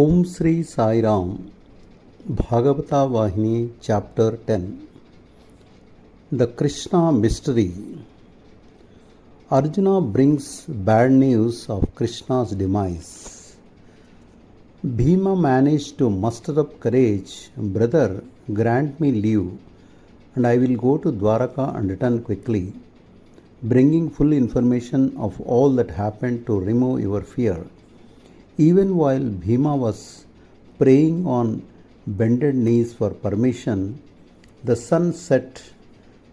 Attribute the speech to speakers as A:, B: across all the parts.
A: Om Sri Sai Ram, Bhagavatha Vahini, Chapter-10. The Krishna Mystery. Arjuna brings bad news of Krishna's demise. Bhima managed to muster up courage. Brother, grant me leave, and I will go to Dwaraka and return quickly, bringing full information of all that happened to remove your fear. Even while Bhima was praying on bended knees for permission, the sun set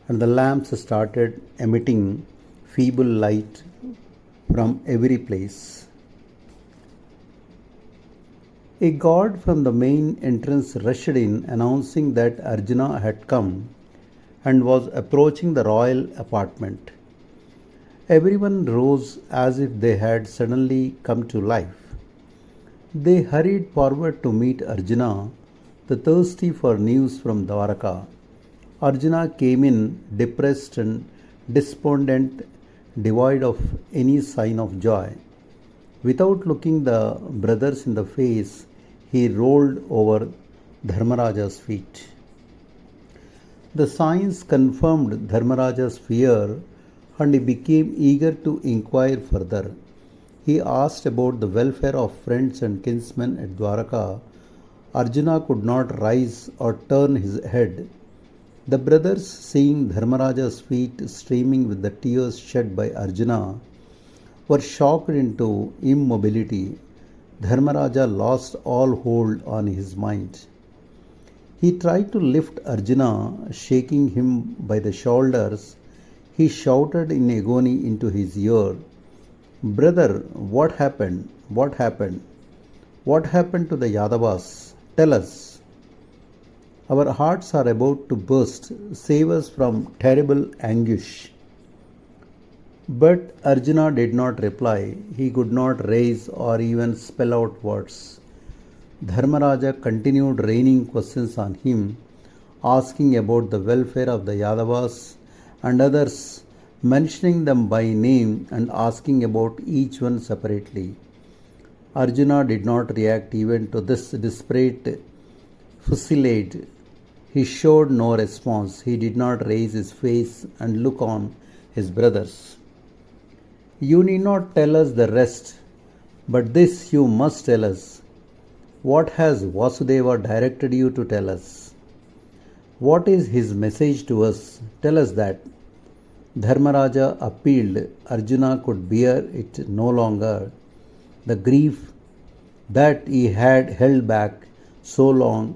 A: and the lamps started emitting feeble light from every place. A guard from the main entrance rushed in, announcing that Arjuna had come and was approaching the royal apartment. Everyone rose as if they had suddenly come to life. They hurried forward to meet Arjuna, the thirsty for news from Dwaraka. Arjuna came in depressed and despondent, devoid of any sign of joy. Without looking the brothers in the face, he rolled over Dharmaraja's feet. The signs confirmed Dharmaraja's fear, and he became eager to inquire further. He asked about the welfare of friends and kinsmen at Dwaraka. Arjuna could not rise or turn his head. The brothers, seeing Dharmaraja's feet streaming with the tears shed by Arjuna, were shocked into immobility. Dharmaraja lost all hold on his mind. He tried to lift Arjuna, shaking him by the shoulders. He shouted in agony into his ear, "Brother, what happened? What happened? What happened to the Yadavas? Tell us. Our hearts are about to burst. Save us from terrible anguish." But Arjuna did not reply. He could not raise or even spell out words. Dharmaraja continued raining questions on him, asking about the welfare of the Yadavas and others, mentioning them by name and asking about each one separately. Arjuna did not react even to this desperate fusillade. He showed no response. He did not raise his face and look on his brothers. "You need not tell us the rest, but this you must tell us. What has Vasudeva directed you to tell us? What is his message to us? Tell us that." Dharmaraja appealed. Arjuna could bear it no longer. The grief that he had held back so long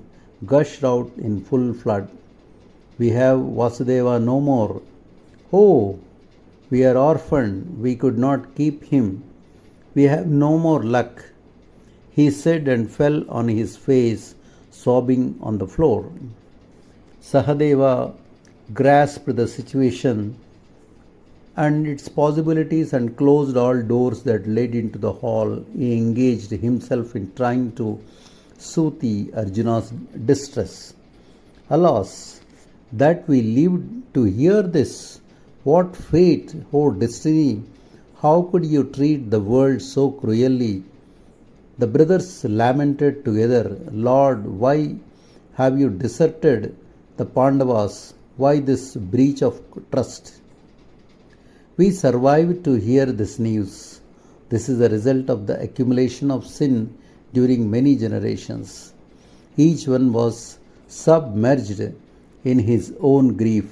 A: gushed out in full flood. "We have Vasudeva no more. Oh, we are orphaned. We could not keep him. We have no more luck," he said and fell on his face, sobbing on the floor. Sahadeva grasped the situation and its possibilities and closed all doors that led into the hall. He engaged himself in trying to soothe Arjuna's distress. "Alas, that we lived to hear this! What fate, oh destiny! How could you treat the world so cruelly?" The brothers lamented together. "Lord, why have you deserted the Pandavas? Why this breach of trust? We survived to hear this news. This is the result of the accumulation of sin during many generations." Each one was submerged in his own grief,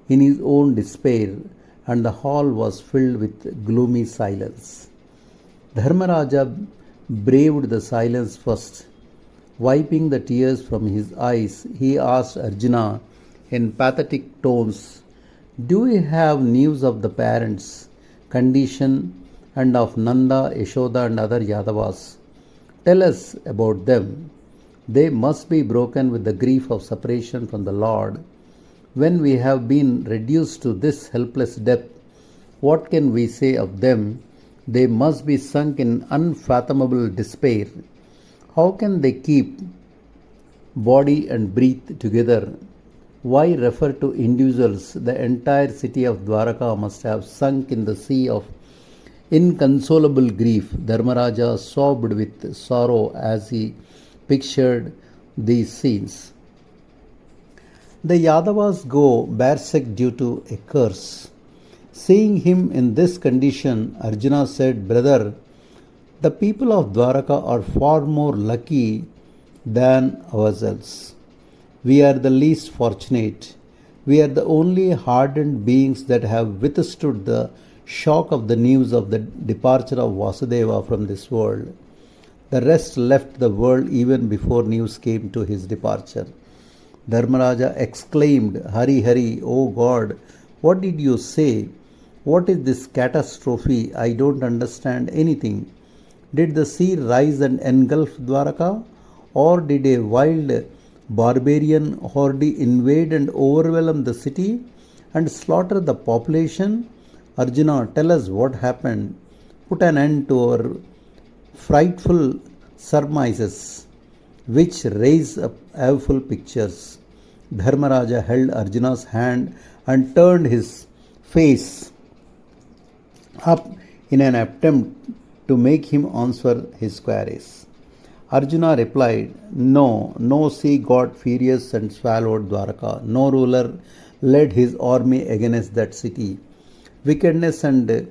A: in his own despair, and the hall was filled with gloomy silence. Dharmaraja braved the silence first. Wiping the tears from his eyes, he asked Arjuna in pathetic tones, "Do you have news of the parents' condition and of Nanda, Yashoda and other Yadavas? Tell us about them. They must be broken with the grief of separation from the Lord. When we have been reduced to this helpless depth, what can we say of them? They must be sunk in unfathomable despair. How can they keep body and breathe together? Why refer to individuals? The entire city of Dwaraka must have sunk in the sea of inconsolable grief. Dharmaraja sobbed with sorrow as he pictured these scenes. The Yadavas go berserk due to a curse. Seeing him in this condition, Arjuna said, "Brother, the people of Dwaraka are far more lucky than ourselves. We are the least fortunate. We are the only hardened beings that have withstood the shock of the news of the departure of Vasudeva from this world. The rest left the world even before news came to his departure." Dharmaraja exclaimed, "Hari Hari, O God, what did you say? What is this catastrophe? I don't understand anything. Did the sea rise and engulf Dwaraka? Or did a wild barbarian horde invade and overwhelm the city and slaughter the population? Arjuna, tell us what happened. Put an end to our frightful surmises, which raise up awful pictures." Dharmaraja held Arjuna's hand and turned his face up in an attempt to make him answer his queries. Arjuna replied, No sea got furious and swallowed Dwaraka. No ruler led his army against that city. Wickedness and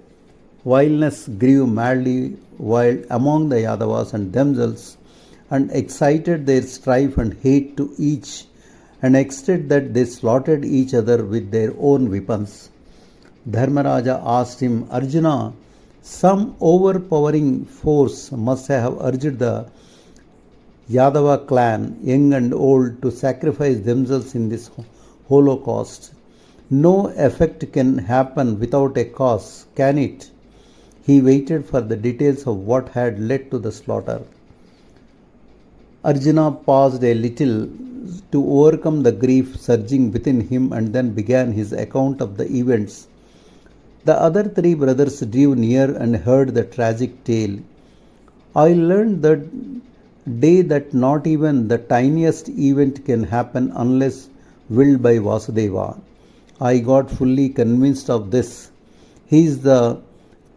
A: vileness grew madly wild among the Yadavas and themselves, and excited their strife and hate to each an extent that they slaughtered each other with their own weapons. Dharmaraja asked him, Arjuna, some overpowering force must have urged the Yadava clan, young and old, to sacrifice themselves in this holocaust. No effect can happen without a cause, can it? He waited for the details of what had led to the slaughter. Arjuna paused a little to overcome the grief surging within him and then began his account of the events. The other three brothers drew near and heard the tragic tale. I learned that day that not even the tiniest event can happen unless willed by Vasudeva. I got fully convinced of this. He is the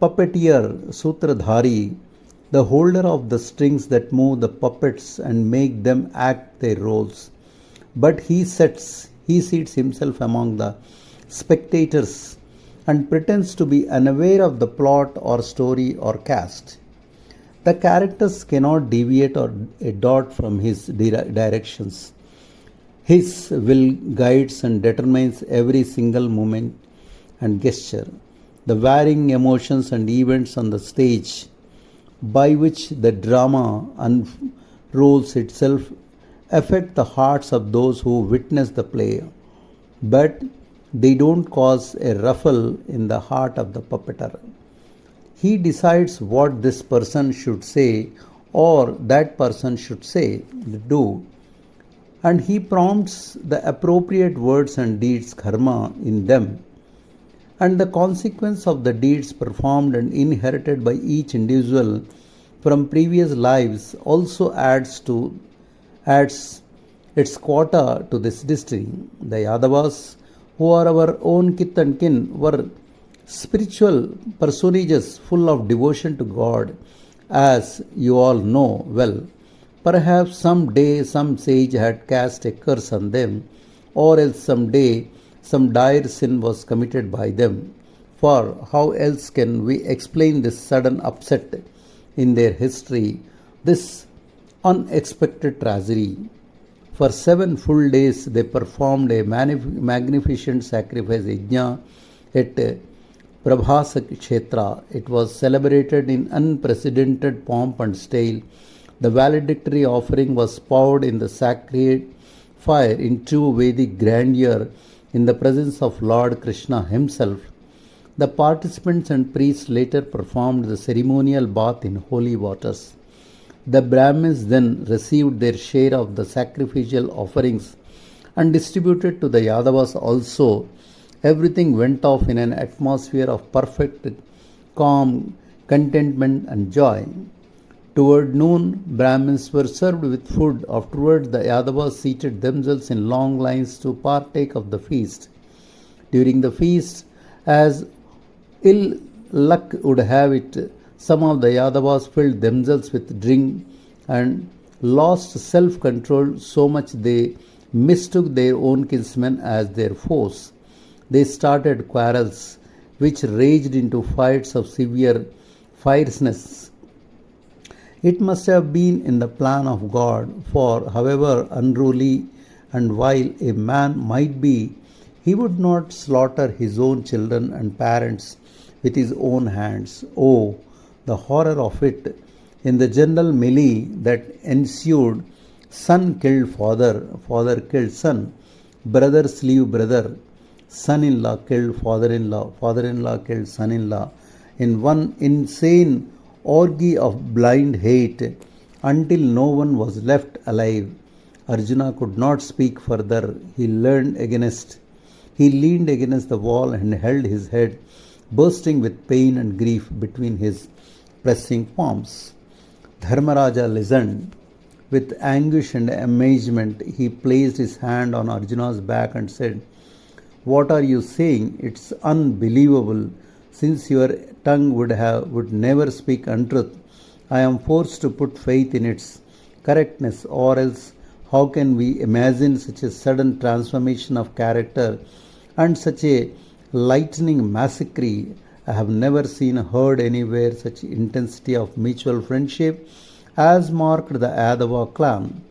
A: puppeteer, Sutradhari, the holder of the strings that move the puppets and make them act their roles. But he seats himself among the spectators and pretends to be unaware of the plot or story or cast. The characters cannot deviate or a dot from his directions. His will guides and determines every single movement and gesture. The varying emotions and events on the stage by which the drama unrolls itself affect the hearts of those who witness the play, but they don't cause a ruffle in the heart of the puppeteer. He decides what this person should say or that person should say, do, and he prompts the appropriate words and deeds, karma, in them. And the consequence of the deeds performed and inherited by each individual from previous lives also adds its quota to this destiny. The Yadavas, who are our own kith and kin, were spiritual personages full of devotion to God, as you all know well. Perhaps some day some sage had cast a curse on them, or else some day some dire sin was committed by them. For how else can we explain this sudden upset in their history, this unexpected tragedy? For 7 full days they performed a magnificent sacrifice yajna at Prabhasa Kshetra. It was celebrated in unprecedented pomp and style. The valedictory offering was poured in the sacred fire in true Vedic grandeur in the presence of Lord Krishna himself. The participants and priests later performed the ceremonial bath in holy waters. The Brahmins then received their share of the sacrificial offerings and distributed to the Yadavas also. Everything went off in an atmosphere of perfect calm, contentment and joy. Toward noon, Brahmins were served with food. Afterward, the Yadavas seated themselves in long lines to partake of the feast. During the feast, as ill luck would have it, some of the Yadavas filled themselves with drink and lost self control so much they mistook their own kinsmen as their foes. They started quarrels, which raged into fights of severe fierceness. It must have been in the plan of God, for however unruly and vile a man might be, he would not slaughter his own children and parents with his own hands. Oh, the horror of it! In the general melee that ensued, son killed father, father killed son, brother slew brother, son in law killed father in law, father in law killed son in law, in one insane orgy of blind hate until no one was left alive. Arjuna could not speak further. He leaned against the wall and held his head, bursting with pain and grief between his pressing palms. Dharmaraja listened. With anguish and amazement, he placed his hand on Arjuna's back and said, "What are you saying? It's unbelievable. Since your tongue would never speak untruth, I am forced to put faith in its correctness, or else how can we imagine such a sudden transformation of character and such a lightning massacre? I have never seen or heard anywhere such intensity of mutual friendship as marked the Yadava clan.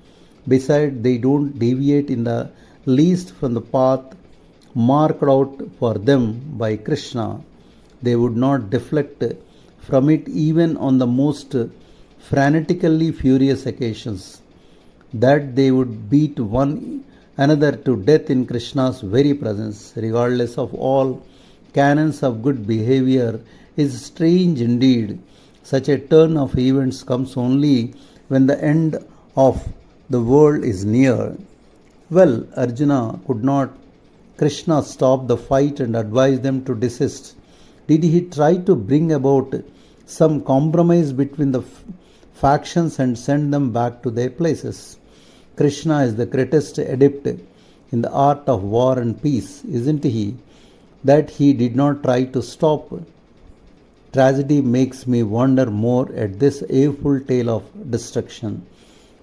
A: Besides, they don't deviate in the least from the path marked out for them by Krishna. They would not deflect from it even on the most frantically furious occasions. That they would beat one another to death in Krishna's very presence, regardless of all canons of good behavior, is strange indeed. Such a turn of events comes only when the end of the world is near. Well, Arjuna, could not Krishna stop the fight and advise them to desist? Did he try to bring about some compromise between the factions and send them back to their places? Krishna is the greatest adept in the art of war and peace, isn't he? That he did not try to stop tragedy makes me wonder more at this awful tale of destruction.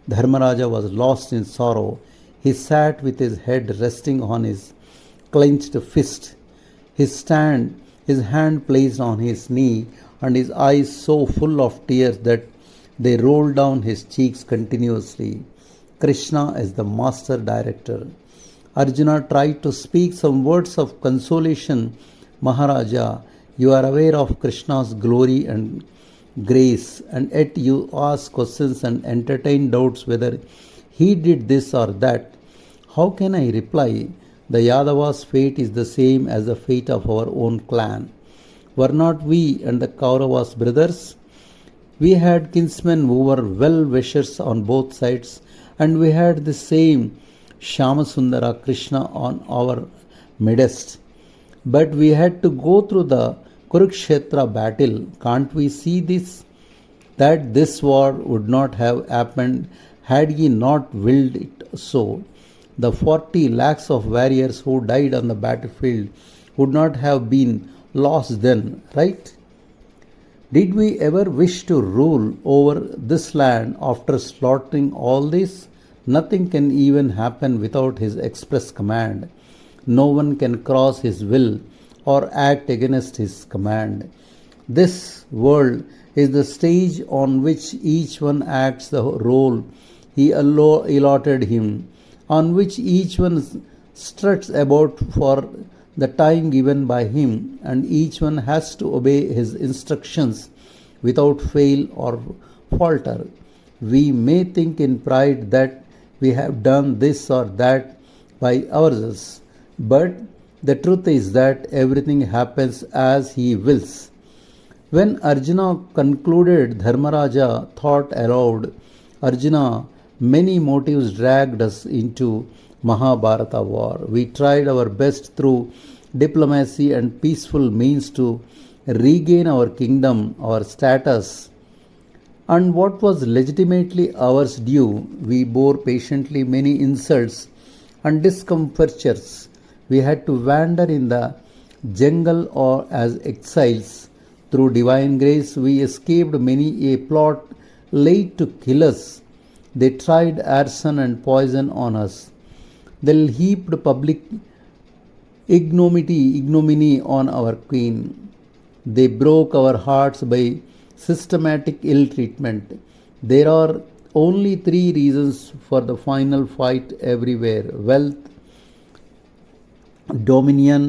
A: Dharmaraja was lost in sorrow. He sat with his head resting on his clenched fist, his hand placed on his knee, and his eyes so full of tears that they rolled down his cheeks continuously. Krishna is the master director. Arjuna tried to speak some words of consolation. Maharaja, you are aware of Krishna's glory and grace, and yet you ask questions and entertain doubts whether he did this or that. How can I reply? The Yadava's fate is the same as the fate of our own clan. Were not we and the Kauravas brothers? We had kinsmen who were well-wishers on both sides, and we had the same Shyamasundara Krishna on our midst. But we had to go through the Kurukshetra battle. Can't we see this? That this war would not have happened had he not willed it so. The 40 lakhs of warriors who died on the battlefield would not have been lost then, right? Did we ever wish to rule over this land after slaughtering all this? Nothing can even happen without his express command. No one can cross his will or act against his command. This world is the stage on which each one acts the role he allotted him, on which each one struts about for the time given by him, and each one has to obey his instructions without fail or falter. We may think in pride that we have done this or that by ourselves, but the truth is that everything happens as he wills. When Arjuna concluded, Dharmaraja thought aloud, Arjuna, many motives dragged us into Mahabharata war. We tried our best through diplomacy and peaceful means to regain our kingdom, our status, and what was legitimately ours due. We bore patiently many insults and discomfortures. We had to wander in the jungle or as exiles Through divine grace, we escaped many a plot laid to kill us. They tried arson and poison on us. They heaped public ignominy on our queen. They broke our hearts by systematic ill treatment. There are only three reasons for the final fight everywhere: wealth, dominion,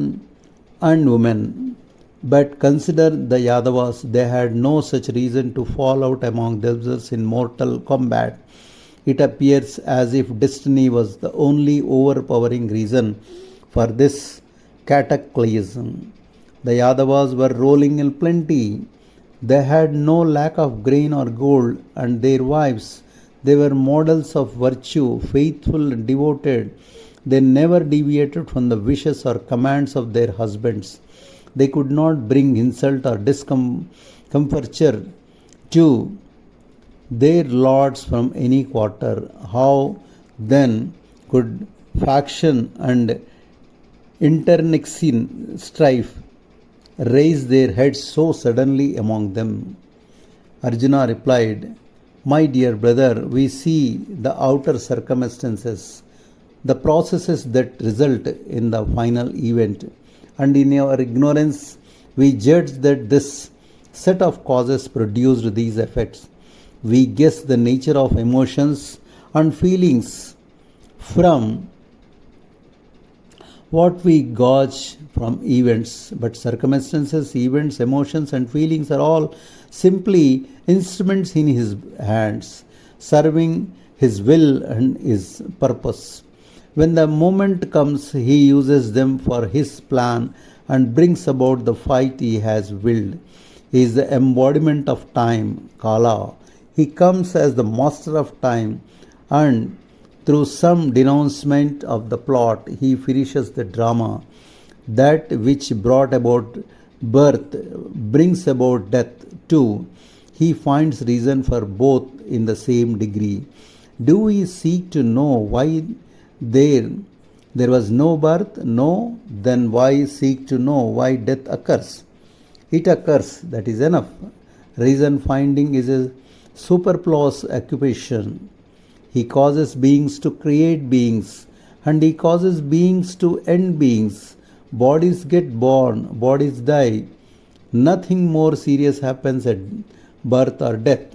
A: and women. But consider the Yadavas, they had no such reason to fall out among themselves in mortal combat. It appears as if destiny was the only overpowering reason for this cataclysm. The Yadavas were rolling in plenty. They had no lack of grain or gold, and their wives, they were models of virtue, faithful and devoted. They never deviated from the wishes or commands of their husbands. They could not bring insult or discomfiture to their lords from any quarter. How then could faction and internecine strife raise their heads so suddenly among them? Arjuna replied, "My dear brother, we see the outer circumstances, the processes that result in the final event, and in our ignorance we judge that this set of causes produced these effects. We guess the nature of emotions and feelings from what we gauge from events, but circumstances, events, emotions, and feelings are all simply instruments in his hands, serving his will and his purpose. When the moment comes, he uses them for his plan and brings about the fight he has willed. He is the embodiment of time, Kala. He comes as the master of time, and through some denouncement of the plot, he finishes the drama. That which brought about birth brings about death too. He finds reason for both in the same degree. Do we seek to know why there was no birth? No. Then why seek to know why death occurs? It occurs, that is enough. Reason finding is a superfluous occupation. He causes beings to create beings, and he causes beings to end beings. Bodies get born, bodies die. Nothing more serious happens at birth or death.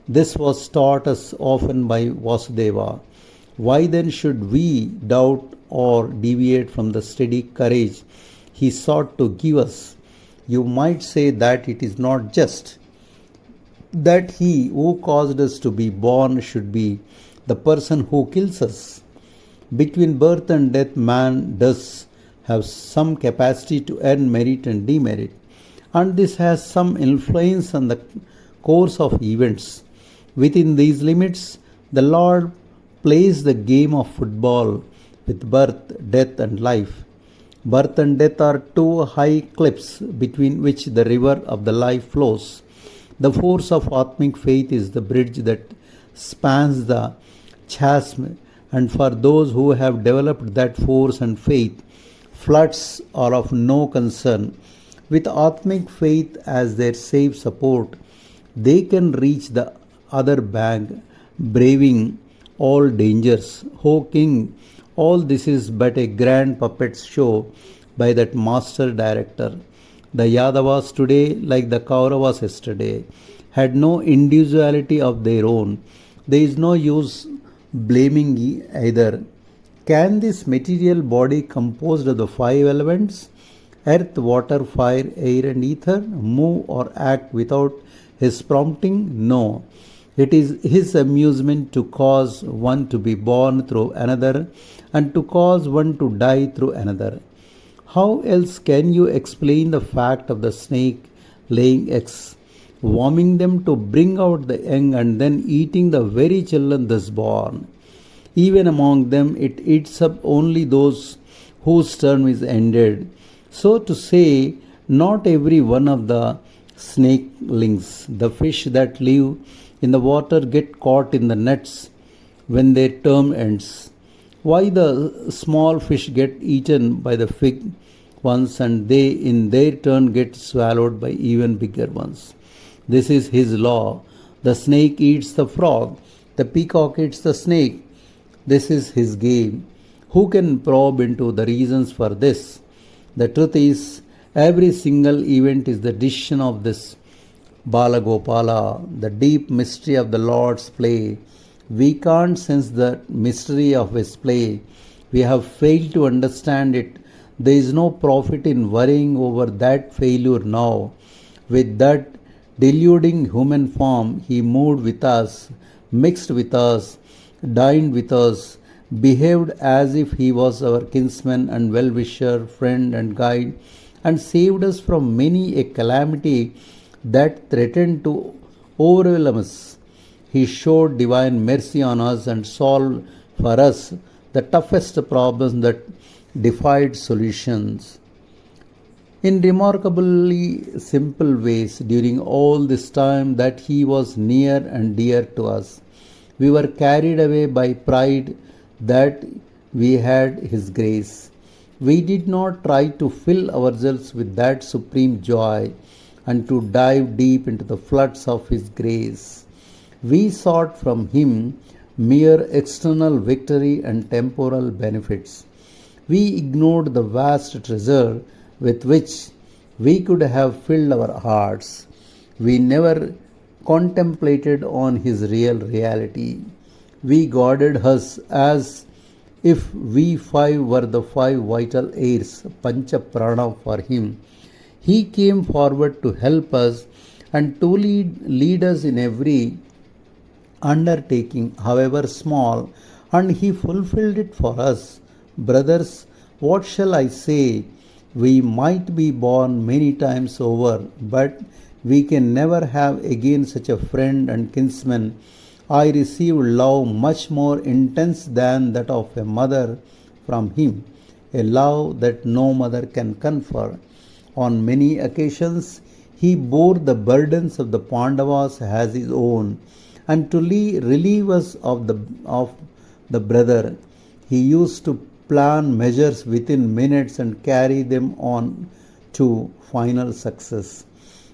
A: This was taught us often by Vasudeva. Why then should we doubt or deviate from the steady courage he sought to give us? You might say that it is not just that he who caused us to be born should be the person who kills us. Between birth and death, man does have some capacity to earn merit and demerit, and this has some influence on the course of events. Within these limits, the Lord plays the game of football with birth, death, and life. Birth and death are two high cliffs between which the river of the life flows. The force of Atmic faith is the bridge that spans the chasm, and for those who have developed that force and faith, floods are of no concern. With Atmic faith as their safe support, they can reach the other bank, braving all dangers. O King, all this is but a grand puppet show by that master director. The Yadavas today, like the Kauravas yesterday, had no individuality of their own. There is no use blaming either. Can this material body composed of the five elements, earth, water, fire, air, and ether, move or act without his prompting? No. It is his amusement to cause one to be born through another and to cause one to die through another. How else can you explain the fact of the snake laying eggs, warming them to bring out the young and then eating the very children thus born? Even among them it eats up only those whose term is ended. So to say, not every one of the snakelings, the fish that live in the water, get caught in the nets when their term ends. Why the small fish get eaten by the fig ones, and they in their turn get swallowed by even bigger ones. This is his law. The snake eats the frog, the peacock eats the snake. This is his game. Who can probe into the reasons for this? The truth is, every single event is the decision of this Balagopala, the deep mystery of the Lord's play. We can't sense the mystery of his play. We have failed to understand it. There is no profit in worrying over that failure now. With that deluding human form, he moved with us, mixed with us, dined with us, behaved as if he was our kinsman and well wisher, friend and guide, and saved us from many a calamity that threatened to overwhelm us. He showed divine mercy on us and solved for us the toughest problems that defied solutions. In remarkably simple ways, during all this time that he was near and dear to us, we were carried away by pride that we had his grace. We did not try to fill ourselves with that supreme joy and to dive deep into the floods of his grace. We sought from him mere external victory and temporal benefits. We ignored the vast treasure with which we could have filled our hearts. We never contemplated on his real reality. We guarded us as if we five were the five vital heirs, Pancha Prana, for him. He came forward to help us and to lead us in every undertaking, however small, and he fulfilled it for us. Brothers, what shall I say? We might be born many times over, but we can never have again such a friend and kinsman. I received love much more intense than that of a mother from him, a love that no mother can confer. On many occasions, he bore the burdens of the Pandavas as his own, and to relieve us of the brother, he used to plan measures within minutes and carry them on to final success.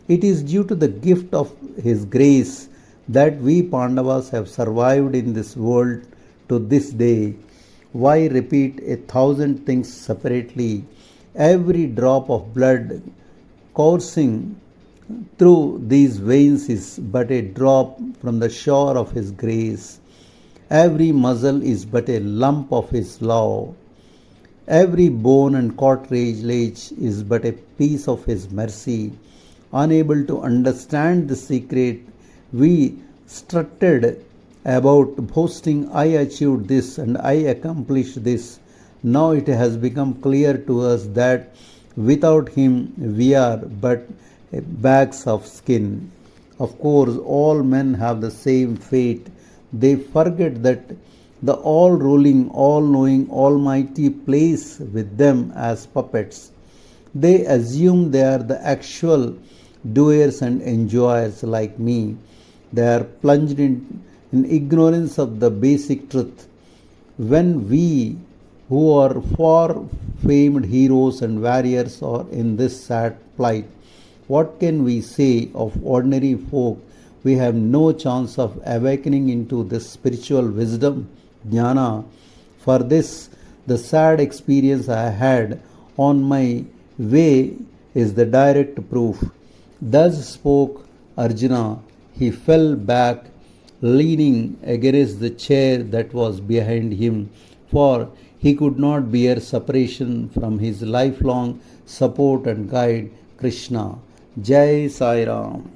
A: It is due to the gift of his grace that we Pandavas have survived in this world to this day. Why repeat 1,000 things separately? Every drop of blood coursing through these veins is but a drop from the shore of his grace. Every muscle is but a lump of his love. Every bone and cartilage is but a piece of his mercy. Unable to understand the secret, we strutted about boasting, I achieved this and I accomplished this. Now it has become clear to us that without him we are but bags of skin. Of course, all men have the same fate. They forget that the all-ruling, all-knowing Almighty plays with them as puppets. They assume they are the actual doers and enjoyers like me. They are plunged in ignorance of the basic truth. When we, who are far famed heroes and warriors, are in this sad plight, what can we say of ordinary folk? We have no chance of awakening into this spiritual wisdom, jnana. For this, the sad experience I had on my way is the direct proof. Thus spoke Arjuna. He fell back, leaning against the chair that was behind him, for he could not bear separation from his lifelong support and guide, Krishna. Jai Sai Ram.